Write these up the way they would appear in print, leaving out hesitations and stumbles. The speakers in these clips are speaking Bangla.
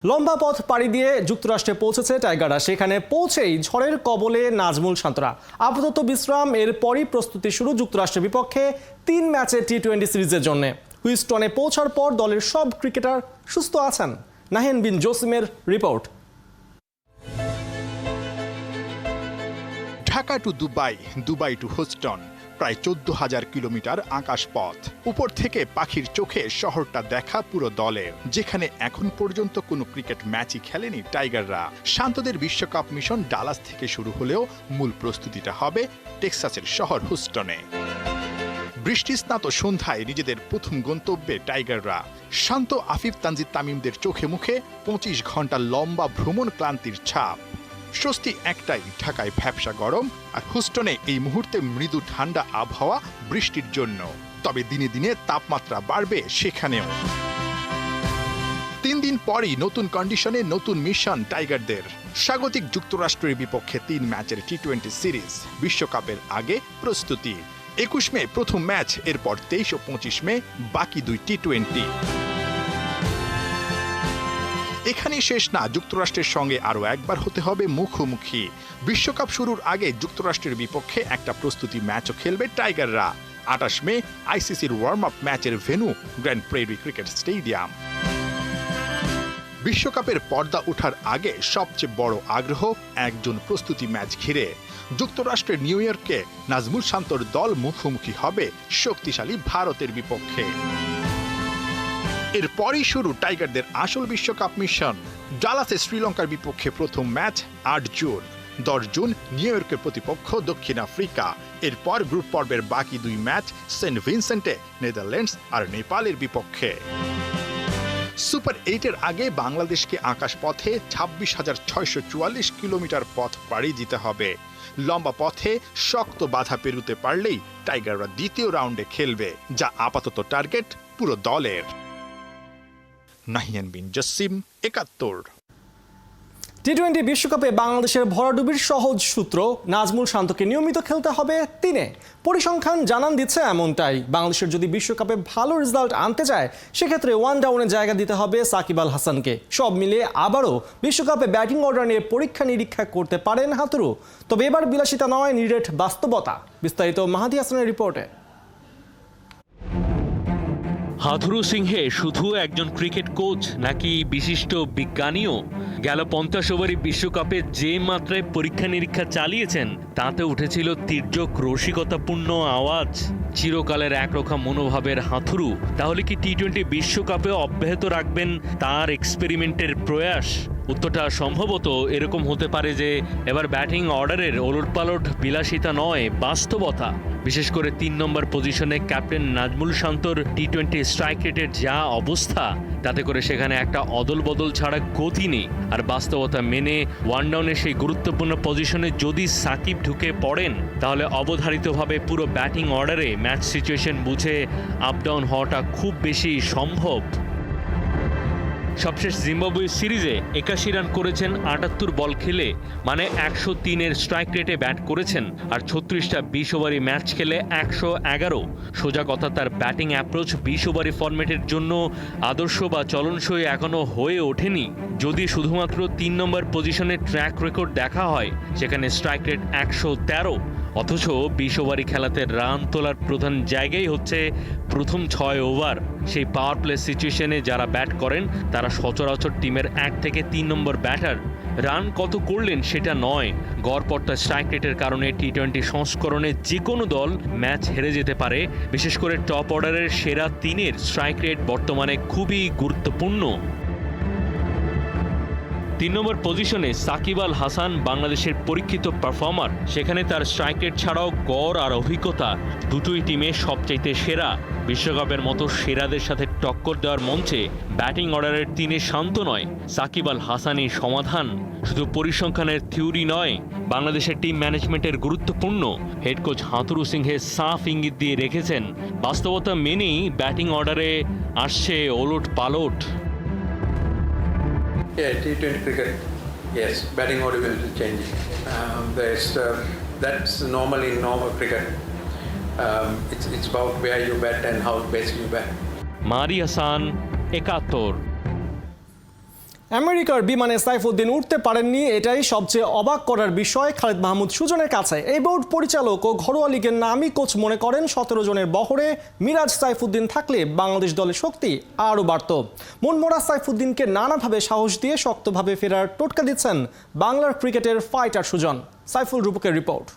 লম্বা পথ পাড়ি দিয়ে যুক্তরাষ্ট্রে পৌঁছেছে টাইগাররা। সেখানে পৌঁছেই ঝড়ের কবলে নাজমুল শান্তরা। আপাতত বিশ্রাম, এরপরই প্রস্তুতি শুরু যুক্তরাষ্ট্রের বিপক্ষে 3 ম্যাচের টি-20 সিরিজের জন্য। হুইস্টনে পৌঁছার পর দলের সব ক্রিকেটার সুস্থ আছেন। নাহিয়ান বিন জসিমের রিপোর্ট। Dhaka to Dubai, Dubai to Houston, প্রায় 14,000 কিলোমিটার আকাশ পথ। উপর থেকে পাখির চোখে শহরটা দেখা পুরো দলের, যেখানে এখন পর্যন্ত কোনো ক্রিকেট ম্যাচই খেলেনি টাইগাররা। শান্তদের বিশ্বকাপ মিশন ডালাস থেকে শুরু হলেও মূল প্রস্তুতিটা হবে টেক্সাসের শহর হুস্টনে। বৃষ্টিস্নাত সন্ধ্যায় নিজেদের প্রথম গন্তব্যে টাইগাররা। শান্ত, আফিফ, তানজিদ তামিমদের চোখে মুখে 25 ঘন্টা লম্বা ভ্রমণ ক্লান্তির ছাপ। স্বস্তি একটাই, ঢাকায় ভ্যাপসা গরম, আর হুস্টনে এই মুহূর্তে মৃদু ঠান্ডা আবহাওয়া বৃষ্টির জন্য। তবে দিনে দিনে তাপমাত্রা বাড়বে সেখানেও। 3 দিন পরই নতুন কন্ডিশনে নতুন মিশন টাইগারদের। স্বাগতিক যুক্তরাষ্ট্রের বিপক্ষে 3 ম্যাচের টি-20 সিরিজ, বিশ্বকাপের আগে প্রস্তুতি। 21 মে প্রথম ম্যাচ, এরপর 23 ও 25 মে বাকি 2 টি-20। এখানেই শেষ না, যুক্তরাষ্ট্রের সঙ্গে আরও একবার হতে হবে মুখোমুখি। বিশ্বকাপ শুরুর আগে যুক্তরাষ্ট্রের বিপক্ষে একটা প্রস্তুতি ম্যাচও খেলবে টাইগাররা। 28 মে আইসিসির ওয়ার্ম আপ ম্যাচের venue grand prairie cricket stadium. বিশ্বকাপের পর্দা ওঠার আগে সবচেয়ে বড় আগ্রহ একজন প্রস্তুতি ম্যাচ ঘিরে। যুক্তরাষ্ট্রের নিউ ইয়র্কে নাজমুল শান্তর দল মুখোমুখি হবে শক্তিশালী ভারতের বিপক্ষে। এরপরই শুরু টাইগারদের আসল বিশ্বকাপ মিশন। ডালাসে শ্রীলঙ্কার বিপক্ষে প্রথম ম্যাচ 8 জুন। 10 জুন নিউ ইয়র্কের প্রতিপক্ষ দক্ষিণ আফ্রিকা। এরপর গ্রুপ পর্বের বাকি 2 ম্যাচ সেন্ট ভিনসেন্টে নেদারল্যান্ডস আর নেপালের বিপক্ষে। সুপার 8-এর আগে বাংলাদেশকে আকাশপথে 26,644 কিলোমিটার পথ পাড়ি দিতে হবে। লম্বা পথে শক্ত বাধা পেরুতে পারলেই টাইগাররা দ্বিতীয় রাউন্ডে খেলবে, যা আপাতত টার্গেট পুরো দলের। নাহিয়ান বিন জসিম, 71। টি-20 বিশ্বকাপে বাংলাদেশের ভরাডুবির সহজ সূত্র, নাজমুল শান্তকে নিয়মিত খেলতে হবে 3-এ। পরিসংখ্যান জানান দিচ্ছে এমনটাই। বাংলাদেশের যদি বিশ্বকাপে ভালো রেজাল্ট আনতে চায়, সেক্ষেত্রে 1 ডাউনে জায়গা দিতে হবে সাকিব আল হাসানকে। সব মিলিয়ে আবারও বিশ্বকাপে ব্যাটিং অর্ডার নিয়ে পরীক্ষা নিরীক্ষা করতে পারেন হাথুরু। তবে এবার বিলাসিতা নয়, নিরেট বাস্তবতা। বিস্তারিত মাহাদি হাসানের রিপোর্টে। হাথুরু সিংহে শুধু একজন ক্রিকেট কোচ নাকি বিশিষ্ট বিজ্ঞানীও? গেল 50 ওভারে বিশ্বকাপে যে মাত্রায় পরীক্ষা নিরীক্ষা চালিয়েছেন, তাতে উঠেছিল তির্যক রসিকতাপূর্ণ আওয়াজ। চিরকালের একরোখা মনোভাবের হাথুরু তাহলে কি টি-20 বিশ্বকাপে অব্যাহত রাখবেন তার এক্সপেরিমেন্টের প্রয়াস? উত্তরটা সম্ভবত এরকম হতে পারে যে এবার ব্যাটিং অর্ডারের ওলটপালট বিলাসিতা নয়, বাস্তবতা। বিশেষ করে 3 নম্বর পজিশনে ক্যাপ্টেন নাজমুল শান্তর টি-20 স্ট্রাইক রেটের যা অবস্থা, তাতে করে সেখানে একটা অদল বদল ছাড়া গতি নেই। আর বাস্তবতা মেনে 1 ডাউনে সেই গুরুত্বপূর্ণ পজিশনে যদি সাকিব ঢুকে পড়েন, তাহলে অবধারিতভাবে পুরো ব্যাটিং অর্ডারে ম্যাচ সিচুয়েশন বুঝে আপ ডাউন হওয়াটা খুব বেশি সম্ভব। সবশেষ জিম্বাবুয়ে সিরিজে 81 রান করেছেন 78 বল খেলে, মানে 103-এর স্ট্রাইক রেটে ব্যাট করেছেন। আর 36টা 20 ওভারি ম্যাচ খেলে 111। সোজা কথা, তার ব্যাটিং অ্যাপ্রোচ 20 ওভারি ফরম্যাটের জন্য আদর্শ বা চলনসই এখনও হয়ে ওঠেনি। যদি শুধুমাত্র 3 নম্বর পজিশনের ট্র্যাক রেকর্ড দেখা হয়, সেখানে স্ট্রাইক রেট 113। অথচ 20 ওভারি খেলাতে রান তোলার প্রধান জায়গাই হচ্ছে প্রথম 6 ওভার। সেই পাওয়ার প্লে সিচুয়েশনে যারা ব্যাট করেন, তারা সচরাচর টিমের 1 থেকে 3 নম্বর ব্যাটার। রান কত করলেন সেটা নয়, গড়পড়তা স্ট্রাইক রেটের কারণে টি-20 সংস্করণে যে কোনো দল ম্যাচ হেরে যেতে পারে। বিশেষ করে টপ অর্ডারের সেরা 3-এর স্ট্রাইক রেট বর্তমানে খুবই গুরুত্বপূর্ণ। 3 নম্বর পজিশনে সাকিব আল হাসান বাংলাদেশের পরীক্ষিত পারফর্মার। সেখানে তার স্ট্রাইক রেট ছাড়াও গড় আর অভিজ্ঞতা দুটোই টিমে সবচাইতে সেরা। বিশ্বকাপের মতো সেরাদের সাথে টক্কর দেওয়ার মঞ্চে ব্যাটিং অর্ডারের 3-এ শান্ত নয়, সাকিব আল হাসানই সমাধান। শুধু পরিসংখ্যানের থিওরি নয়, বাংলাদেশের টিম ম্যানেজমেন্টের গুরুত্বপূর্ণ। হেড কোচ হাথুরু সিংহে সাফ ইঙ্গিত দিয়ে রেখেছেন, বাস্তবতা মেনেই ব্যাটিং অর্ডারে আসছে ওলট পালট। Yeah, T20 cricket, yes, batting order will be changing. That's normal in normal cricket. It's about where you bat and how best you bat. মারি হাসান, 71। আমেরিকার বিমানে সাইফুদ্দিন উঠতে পারেননি, এটাই সবচেয়ে অবাক করার বিষয় খালেদ মাহমুদ সুজনের কাছে। এই বোর্ড পরিচালক ও ঘরোয়া লীগের নামী কোচ মনে করেন 17 জনের বহরে মিরাজ সাইফুদ্দিন থাকলে বাংলাদেশ দলের শক্তি আরও বাড়ত। মনমরা সাইফুদ্দিনকে নানাভাবে সাহস দিয়ে শক্তভাবে ফেরার টোটকা দিচ্ছেন বাংলার ক্রিকেটের ফাইটার সুজন। সাইফুল রূপকের রিপোর্ট।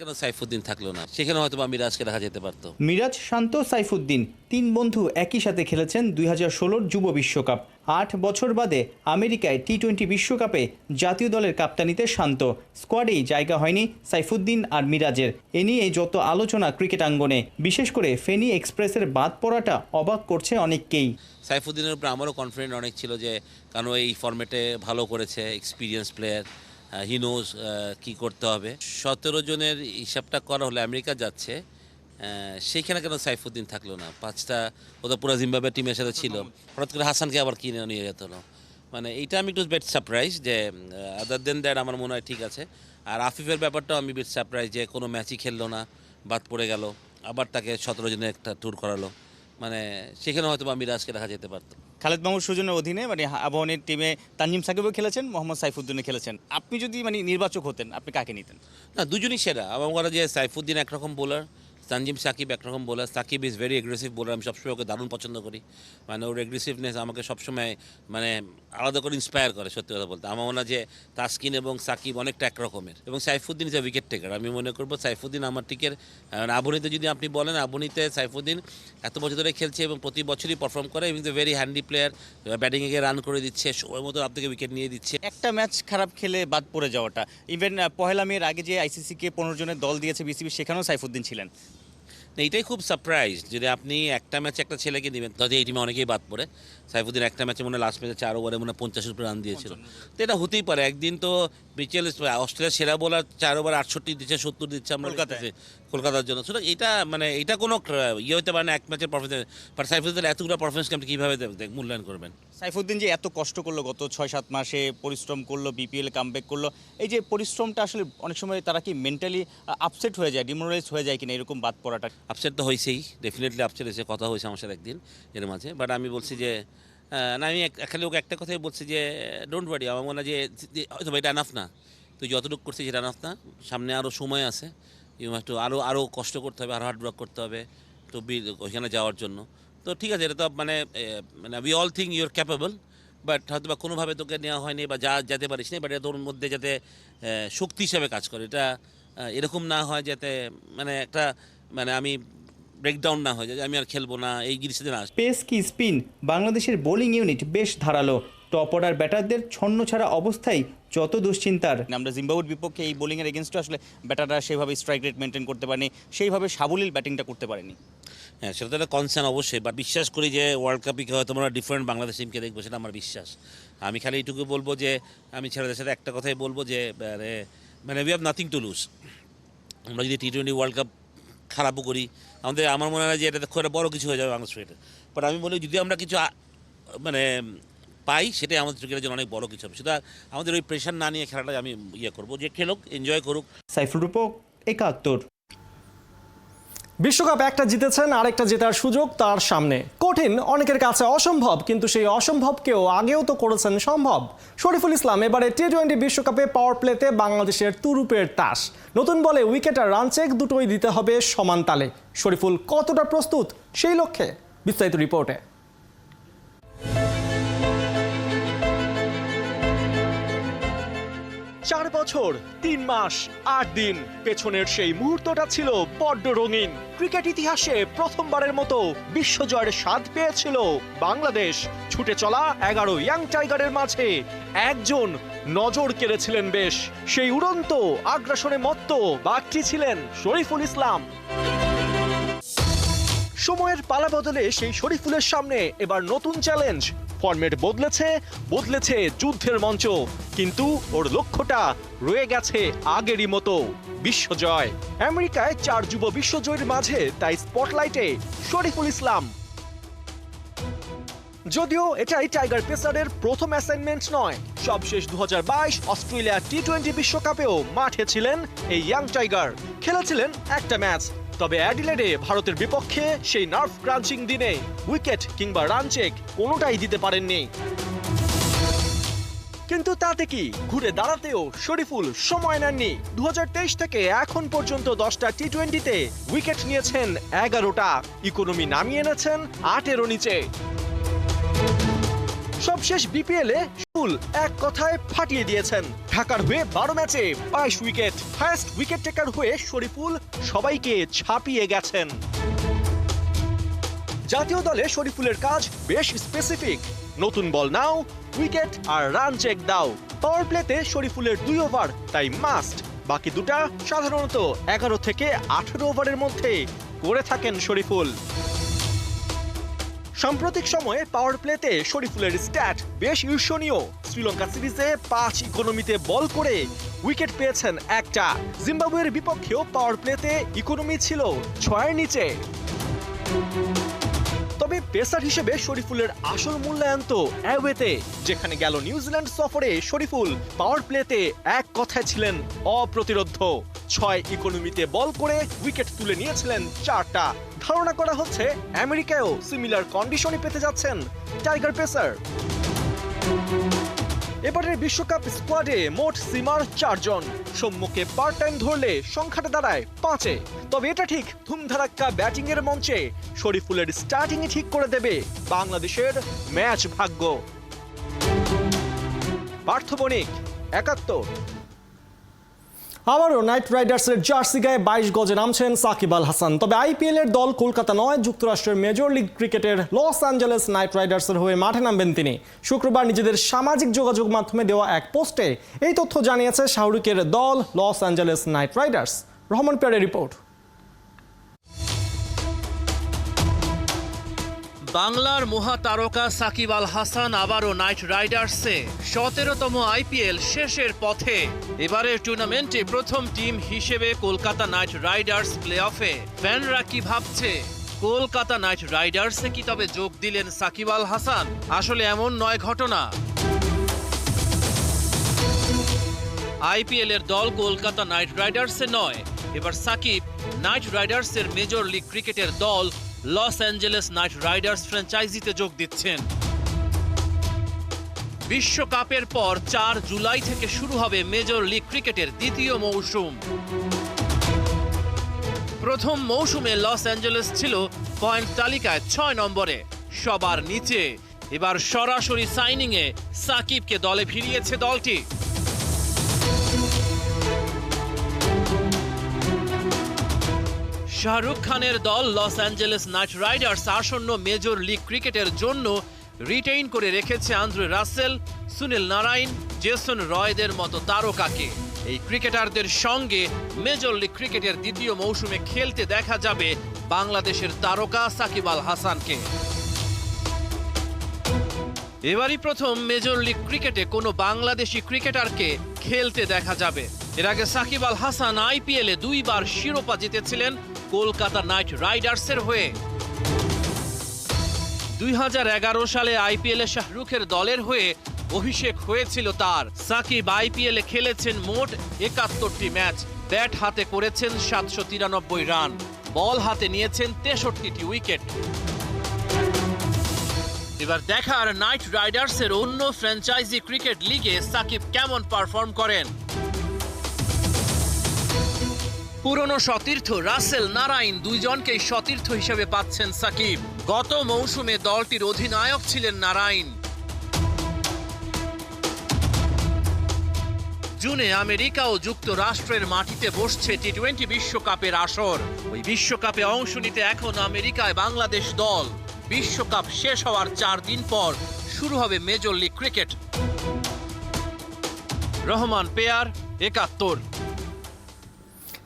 কেন সাইফুদ্দিন থাকলো না, সেখানে হয়তো মিরাজকে রাখা যেতে পারতো। মিরাজ, শান্ত, সাইফুদ্দিন তিন বন্ধু একই সাথে খেলেছেন 2016 যুব বিশ্বকাপ। 8 বছর বাদে আমেরিকায় টি-20 বিশ্বকাপে জাতীয় দলের কাপ্তানিতে শান্ত। স্কোয়াডেই জায়গা হয়নি সাইফুদ্দিন আর মিরাজের। এ নিয়ে যত আলোচনা ক্রিকেট আঙ্গনে, বিশেষ করে ফেনী এক্সপ্রেসের বাদ পড়াটা অবাক করছে অনেককেই। সাইফুদ্দিনের উপর আমারও কনফিডেন্ট অনেক ছিল যে কারণ এই ফরম্যাটে ভালো করেছে, এক্সপিরিয়েন্স প্লেয়ার, হি নোজ কী করতে হবে। 17 জনের হিসাবটা করা হলে আমেরিকা যাচ্ছে, সেইখানে কেন সাইফুদ্দিন থাকলো না? 5টা ও তো পুরো জিম্বাবুয়ে টিমের সাথে ছিল, হঠাৎ করে হাসানকে আবার কিনে নিয়ে যেত না। মানে এইটা আমি একটু বেট সারপ্রাইজ যে আদার দেন দ্যাট আমার মনে হয় ঠিক আছে। আর আফিফের ব্যাপারটাও আমি বেট সারপ্রাইজ যে কোনো ম্যাচই খেললো না, বাদ পড়ে গেল, আবার তাকে 17 জনের একটা ট্যুর করালো। মানে সেখানে হয়তো মিরাজকে রাখা যেতে পারতো। খালেদ মাহমুদ সুজনের অধীনে আবাহনীর টিমে তানজিম সাকিবও খেলেছেন, মোহাম্মদ সাইফুদ্দিনও খেলেছেন। আপনি যদি নির্বাচক হতেন, আপনি কাকে নিতেন? না, দুজনই সেরা। আমার মনে হয় যে সাইফুদ্দিন একরকম বোলার, তানজিম সাকিব একরকম bowler. Sakib is very aggressive bowler, আমি সবসময় ওকে দারুণ পছন্দ করি। মানে ওর এগ্রেসিভনেস আমাকে সবসময় মানে আলাদা করে ইন্সপায়ার করে, সত্যি কথা বলতে। আমার মনে হয় যে তাসকিন এবং সাকিব অনেকটা একরকমের। এবং Saifuddin is a wicket taker. আমি মনে করবো সাইফুদ্দিন আমার টিকের আবুনিতে যদি আপনি বলেন, আবুনিতে সাইফুদ্দিন এত বছর ধরে খেলছে এবং প্রতি বছরই পারফর্ম করে। এবং দ্য ভেরি হ্যান্ডি প্লেয়ার, ব্যাটিংয়ে গিয়ে রান করে দিচ্ছে, সময় মতো আপনাকে উইকেট নিয়ে দিচ্ছে। একটা ম্যাচ খারাপ খেলে বাদ পড়ে যাওয়াটা, ইভেন পহেলা মের আগে যে আইসিসিকে 15 জনের দল দিয়েছে বিসিবি, সেখানেও সাইফুদ্দিন ছিলেন। এইটাই খুব সারপ্রাইজ, যদি আপনি একটা ম্যাচে একটা ছেলেকে দিবেন, তাহলে এই টিমে অনেকেই বাদ পড়ে। সাইফুদ্দিন একটা ম্যাচে মনে লাস্ট ম্যাচে 4 ওভারে মনে 50 উপরে রান দিয়েছিল। তো এটা হতেই পারে। একদিন তো বিচেল অস্ট্রেলিয়ার সেরা বোলার 4 ওভার 68 দিচ্ছে, 70 দিচ্ছে আমরা কলকাতার জন্য। সুতরাং এটা মানে এটা কোনো ইয়ে হতে পারে না এক ম্যাচের পারফরমেন্স। বাট সাইফুদ্দিন এতগুলো পারফরমেন্সকে আপনি কীভাবে মূল্যায়ন করবেন? সাইফুদ্দিন যে এত কষ্ট করলো, গত 6-7 মাসে পরিশ্রম করলো, বিপিএল কামব্যাক করলো, এই যে পরিশ্রমটা আসলে অনেক সময় তারা কি মেন্টালি আপসেট হয়ে যায়, ডিমোরালাইজ হয়ে যায় কিনা এরকম বাদ পড়াটা? আপসেট তো হয়েছেই, ডেফিনেটলি আপসেট হয়েছে। কথা হয়েছে আমার সাথে একদিন এর মাঝে। বাট আমি বলছি যে না, আমি খালি ওকে একটা কথাই বলছি যে ডোন্ট ওয়ারি। আমার মনে হয় যে হয়তো এটা এনাফ না, তুই যতটুকু করছিস এটা এনাফ না, সামনে আরও সময় আছে। ইউ হ্যাভ টু আরও কষ্ট করতে হবে, আরও হার্ড ওয়ার্ক করতে হবে তো ওইখানে যাওয়ার জন্য। তো ঠিক আছে, এটা তো মানে we all think your capable, but হয়তো বা কোনোভাবে তোকে নেওয়া হয়নি বা যেতে পারিস না। বাট এটা তোর মধ্যে যাতে শক্তি হিসাবে কাজ করে, এটা এরকম না হয় যাতে মানে একটা মানে আমি ব্রেকডাউন না হয়ে যায়, আমি আর খেলবো না, এই জিনিসটা না। পেস কি স্পিন, বাংলাদেশের বোলিং ইউনিট বেশ ধারালো। টপ অর্ডার ব্যাটারদের ছন্ন ছাড়া অবস্থায় যত দুশ্চিন্তার। আমরা জিম্বাবুয়ের বিপক্ষে এই বোলিংয়ের এগেনস্টে আসলে ব্যাটাররা সেভাবে স্ট্রাইক রেট মেনটেন করতে পারেনি, সেইভাবে সাবলীল ব্যাটিংটা করতে পারেনি। হ্যাঁ, সেটা তো একটা কনসার্ন অবশ্যই। বাট বিশ্বাস করি যে ওয়ার্ল্ড কাপে হয়তো আমরা ডিফারেন্ট বাংলাদেশ টিমকে দেখবো, সেটা আমার বিশ্বাস। আমি খালি এইটুকু বলবো যে আমি ছেলেদের সাথে একটা কথাই বলবো যে মানে we have nothing to lose. আমরা যদি টি-20 ওয়ার্ল্ড কাপ খারাপও করি, আমার মনে হয় যে এটা খুব একটা বড়ো কিছু হয়ে যাবে বাংলাদেশ ক্রিকেটে। বাট আমি বলি যদি আমরা কিছু মানে পাই, সেটাই আমাদের ক্রিকেটের জন্য অনেক বড় কিছু হবে। সেটা আমাদের ওই প্রেশার না নিয়ে খেলাটা আমি ইয়ে করবো, যে খেলুক, এনজয় করুক। সাইফুল রূপক, 71। বিশ্বকাপ একটা জিতেছেন, আরেকটা জেতার সুযোগ তার সামনে। কঠিন, অনেকের কাছে অসম্ভব, কিন্তু সেই অসম্ভবকেও আগেও তো করেছেন সম্ভব। শরীফুল ইসলাম এবারে টি-20 বিশ্বকাপে পাওয়ার প্লেতে বাংলাদেশের তুরুপের তাস। নতুন বলে উইকেট আর রান চেক দুটোই দিতে হবে সমান তালে। শরীফুল কতটা প্রস্তুত সেই লক্ষ্যে? বিস্তারিত রিপোর্টে। 4 বছর 3 মাস 8 দিন পেছনের সেই মুহূর্তটা ছিল বড্ড রঙিন। ক্রিকেট ইতিহাসে প্রথমবারের মতো বিশ্বজয়ের স্বাদ পেয়েছিল বাংলাদেশ। ছুটে চলা 11 ইয়াং টাইগারের মাঝে একজন নজর কেড়েছিলেন বেশ। সেই উড়ন্ত আগ্রাসনে মত্ত বাঘটি ছিলেন শরীফুল ইসলাম। সময়ের পালা বদলে সেই শরীফুলের সামনে এবার নতুন চ্যালেঞ্জ। ফরম্যাট বদলেছে যুদ্ধের মঞ্চ, কিন্তু ওর লক্ষ্যটা রয়ে গেছে আগেরই মতো, বিশ্বজয়। আমেরিকায় 4 যুব বিশ্বজয়ের মাঝে তাই স্পটলাইটে শরীফুল ইসলাম। যদিও এটাই টাইগার পেসারের প্রথম অ্যাসাইনমেন্ট নয়। সবশেষ 2022 অস্ট্রেলিয়া টি-20 বিশ্বকাপেও মাঠে ছিলেন এই ইয়াং টাইগার। খেলেছিলেন একটা ম্যাচ, তবে অ্যাডিলেডে ভারতের বিপক্ষে সেই নার্ভ ক্রাঞ্চিং দিনে উইকেট কিংবা রান চেক কোনোটাই দিতে পারেননি। কিন্তু তাতে কি, ঘুরে দাঁড়াতেও শরীফুল সময় নেননি। 2023 থেকে এখন পর্যন্ত 10টা টি-20তে উইকেট নিয়েছেন 11টা, ইকোনমি নামিয়ে এনেছেন 8-এরও নিচে। সবশেষ বিপিএলে শরীফুল এক কথায় ফাটিয়ে দিয়েছেন। ঢাকার হয়ে 12 ম্যাচে 22 উইকেট, হায়েস্ট উইকেট টেকার হয়ে শরীফুল সবাইকে ছাপিয়ে গেছেন। জাতীয় দলে শরীফুলের কাজ বেশ স্পেসিফিক, নতুন বল নাও, উইকেট আর রান চেক দাও। পাওয়ার প্লেতে শরীফুলের 2 ওভার তাই মাস্ট, বাকি দুটা সাধারণত 11 থেকে 18 ওভারের মধ্যে করে থাকেন শরীফুল। সাম্প্রতিক সময়ে পাওয়ার প্লেতে শরীফুলের স্ট্যাট বেশ ঈর্ষণীয়। শ্রীলঙ্কা সিরিজে 5 ইকোনমিতে বল করে উইকেট পেয়েছেন একটা। জিম্বাবুয়ের বিপক্ষেও পাওয়ার প্লেতে ইকোনমি ছিল 6-এর নিচে। তবে পেসার হিসেবে শরীফুলের আসল মূল্যায়ন তো অ্যাওয়েতে, যেখানে গেল নিউজিল্যান্ড সফরে শরীফুল পাওয়ার প্লেতে এক কথায় ছিলেন অপ্রতিরোধ্য। 6 ইকোনমিতে বল করে উইকেট তুলে নিয়েছিলেন 4টা। ধারণা করা হচ্ছে আমেরিকায়ও সিমিলার কন্ডিশনই পেতে যাচ্ছেন টাইগার পেসার। এবারের বিশ্বকাপ স্কোয়াডে মোট সিমার 4 জন, সম্মুখে পার্ট টাইম ধরলে সংখ্যাটা দাঁড়ায় 5-এ। তবে এটা ঠিক ধুমধারাক্কা ব্যাটিং এর মঞ্চে শরীফুলের স্টার্টিংই ঠিক করে দেবে বাংলাদেশের ম্যাচ ভাগ্য। পার্থ বণিক, 71। আবারও নাইট রাইডার্সের জার্সি গায়ে 22 গজে নামছেন সাকিব আল হাসান। তবে আইপিএল এর দল কলকাতা নয়, যুক্তরাষ্ট্রের মেজর লিগ ক্রিকেটের লস অ্যাঞ্জেলেস নাইট রাইডার্সের হয়ে মাঠে নামবেন তিনি। শুক্রবার নিজেদের সামাজিক যোগাযোগ মাধ্যমে দেওয়া এক পোস্টে এই তথ্য জানিয়েছে শাহরুখের দল Los Angeles Knight Riders. Rahman পেয়ারের রিপোর্ট। বাংলার মহাতারকা সাকিব আল হাসান আবারও নাইট রাইডার্সে 17তম আইপিএল শেষের পথে। এবারের টুর্নামেন্টে প্রথম টিম হিসেবে কলকাতা নাইট রাইডার্স প্লে অফে। ফ্যানরা কি ভাবছে, কলকাতা নাইট রাইডার্সে কি তবে যোগ দিলেন সাকিব আল হাসান? আসলে এমন নয় ঘটনা। আইপিএল এর দল কলকাতা নাইট রাইডার্সে নয়, এবার সাকিব নাইট রাইডার্সের মেজর লিগ ক্রিকেটের দল লস অ্যাঞ্জেলেস নাইট রাইডার্স ফ্র্যাঞ্চাইজিতে যোগ দিচ্ছেন। বিশ্বকাপের পর 4 জুলাই থেকে শুরু হবে মেজর লিগ ক্রিকেটের দ্বিতীয় মৌসুম। প্রথম মৌসুমে লস অ্যাঞ্জেলেস ছিল পয়েন্ট তালিকায় 6 নম্বরে, সবার নিচে। এবার সরাসরি সাইনিংয়ে সাকিবকে দলে ফিরিয়েছে দলটি। শাহরুখ খানের দল লস অ্যাঞ্জেলেস নাইট রাইডার্স আসন্ন মেজর লিগ ক্রিকেটের জন্য রিটেইন করে রেখেছে Andre Russell, Sunil Narine, Jason রয়দের মতো তারকাকে। এই ক্রিকেটারদের সঙ্গে মেজর লিগ ক্রিকেটের দ্বিতীয় মৌসুমে খেলতে দেখা যাবে বাংলাদেশের তারকা সাকিব আল হাসানকে। এবারই প্রথম মেজর লিগ ক্রিকেটে কোনো বাংলাদেশি ক্রিকেটারকে খেলতে দেখা যাবে। এর আগে সাকিব আল হাসান আইপিএলে 2 বার শিরোপা জিতেছিলেন কলকাতা নাইট রাইডার্সের হয়ে। 2011 সালে আইপিএলে শাহরুখের দলের হয়ে অভিষেক হয়েছিল তার। সাকিব আইপিএলে খেলেছেন মোট 71টি ম্যাচ, ব্যাট হাতে করেছেন 793 রান, বল হাতে নিয়েছেন 63টি উইকেট। এবার দেখার নাইট রাইডার্সের অন্য ফ্র্যাঞ্চাইজি ক্রিকেট লিগে সাকিব কেমন পারফর্ম করেন। পুরনো সতীর্থ রাসেল, নারাইন দুইজনকেই সতীর্থ হিসেবে পাচ্ছেন সাকিব। গত মৌসুমে দলটির অধিনায়ক ছিলেন নারাইন। জুনে আমেরিকা ও যুক্তরাষ্ট্রের মাটিতে বসছে টি-20 বিশ্বকাপের আসর। ওই বিশ্বকাপে অংশ নিতে এখন আমেরিকায় বাংলাদেশ দল। বিশ্বকাপ শেষ হওয়ার 4 দিন পর শুরু হবে মেজর লিগ ক্রিকেট। রহমান পেয়ার, 71।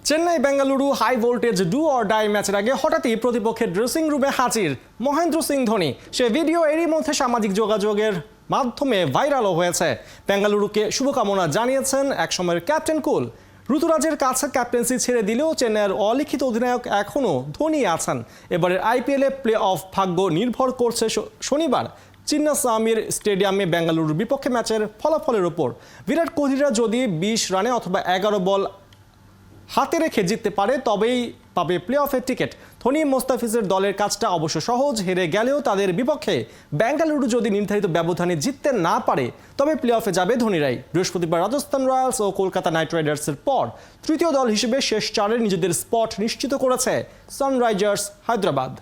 Chennai Bengaluru high voltage do or die ম্যাচের আগে হঠাৎই প্রতিপক্ষের ড্রেসিং রুমে হাজির মহেন্দ্র সিং ধোনি। সে ভিডিও এরই মধ্যে সামাজিক যোগাযোগের মাধ্যমে ভাইরালও হয়েছে। বেঙ্গালুরুকে শুভকামনা জানিয়েছেন একসময়ের ক্যাপ্টেন কুল। ঋতুরাজের কাছে ক্যাপ্টেন্সি ছেড়ে দিলেও চেন্নাইয়ের অলিখিত অধিনায়ক এখনও ধোনি আছেন। এবারের আইপিএলে প্লে অফ ভাগ্য নির্ভর করছে শনিবার চিন্নাস্বামীর স্টেডিয়ামে বেঙ্গালুরুর বিপক্ষে ম্যাচের ফলাফলের উপর। বিরাট কোহলিরা যদি 20 রানে অথবা 11 বল হাতে রেখে জিততে পারে তবেই পাবে প্লে অফের টিকিট। ধোনি মোস্তাফিজের দলের কাজটা অবশ্য সহজ, হেরে গেলেও তাদের বিপক্ষে বেঙ্গালুরু যদি নির্ধারিত ব্যবধানে জিততে না পারে তবে প্লে অফে যাবে ধোনিরাই। বৃহস্পতিবার রাজস্থান রয়্যালস ও কলকাতা নাইট রাইডার্সের পর তৃতীয় দল হিসেবে শেষ চারে নিজেদের স্পট নিশ্চিত করেছে সানরাইজার্স হায়দ্রাবাদ।